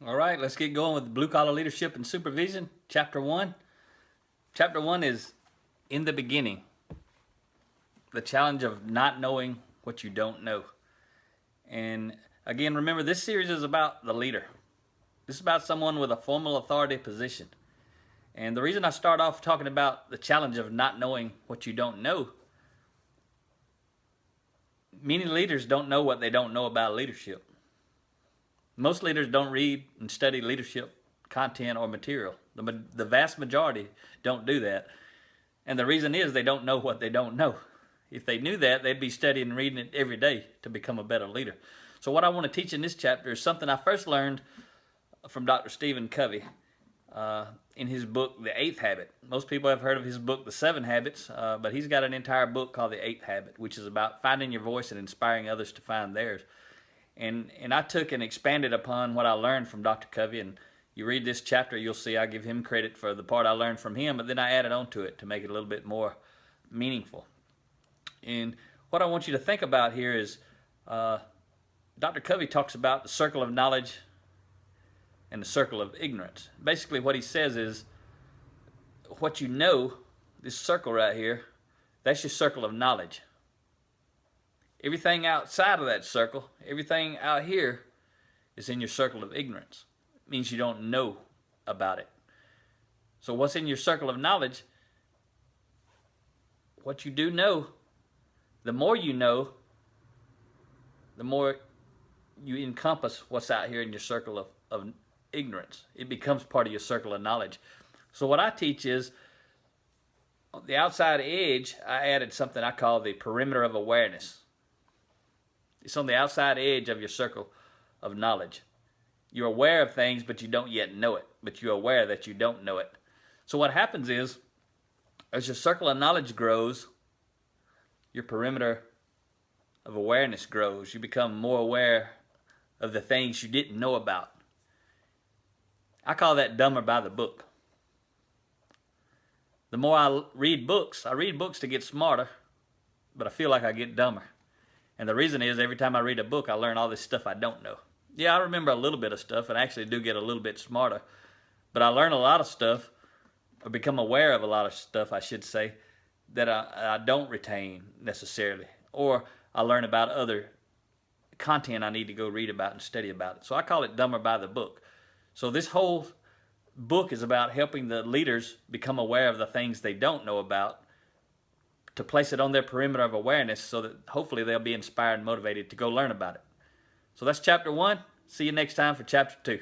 All right, let's get going with blue collar leadership and supervision. Chapter 1. Chapter 1 is in the beginning. The challenge of not knowing what you don't know. And again, remember, this series is about the leader. This is about someone with a formal authority position. And the reason I start off talking about the challenge of not knowing what you don't know, many leaders don't know what they don't know about leadership. Most leaders don't read and study leadership content or material. The vast majority don't do that. And the reason is they don't know what they don't know. If they knew that, they'd be studying and reading it every day to become a better leader. So what I want to teach in this chapter is something I first learned from Dr. Stephen Covey in his book, The Eighth Habit. Most people have heard of his book, The 7 Habits, but he's got an entire book called The Eighth Habit, which is about finding your voice and inspiring others to find theirs. And I took and expanded upon what I learned from Dr. Covey, and you read this chapter, you'll see I give him credit for the part I learned from him, but then I added on to it to make it a little bit more meaningful. And what I want you to think about here is Dr. Covey talks about the circle of knowledge and the circle of ignorance. Basically what he says is what you know, this circle right here, that's your circle of knowledge. Everything outside of that circle, everything out here is in your circle of ignorance. It means you don't know about it. So what's in your circle of knowledge? What you do know, the more you know, the more you encompass what's out here in your circle of ignorance. It becomes part of your circle of knowledge. So what I teach is, on the outside edge, I added something I call the perimeter of awareness. It's on the outside edge of your circle of knowledge. You're aware of things, but you don't yet know it. But you're aware that you don't know it. So what happens is, as your circle of knowledge grows, your perimeter of awareness grows. You become more aware of the things you didn't know about. I call that dumber by the book. The more I read books to get smarter, but I feel like I get dumber. And the reason is, every time I read a book, I learn all this stuff I don't know. Yeah, I remember a little bit of stuff and I actually do get a little bit smarter. But I learn a lot of stuff, or become aware of a lot of stuff, I should say, that I don't retain necessarily. Or I learn about other content I need to go read about and study about it. So I call it dumber by the book. So this whole book is about helping the leaders become aware of the things they don't know about, to place it on their perimeter of awareness so that hopefully they'll be inspired and motivated to go learn about it. So that's chapter 1. See you next time for chapter 2.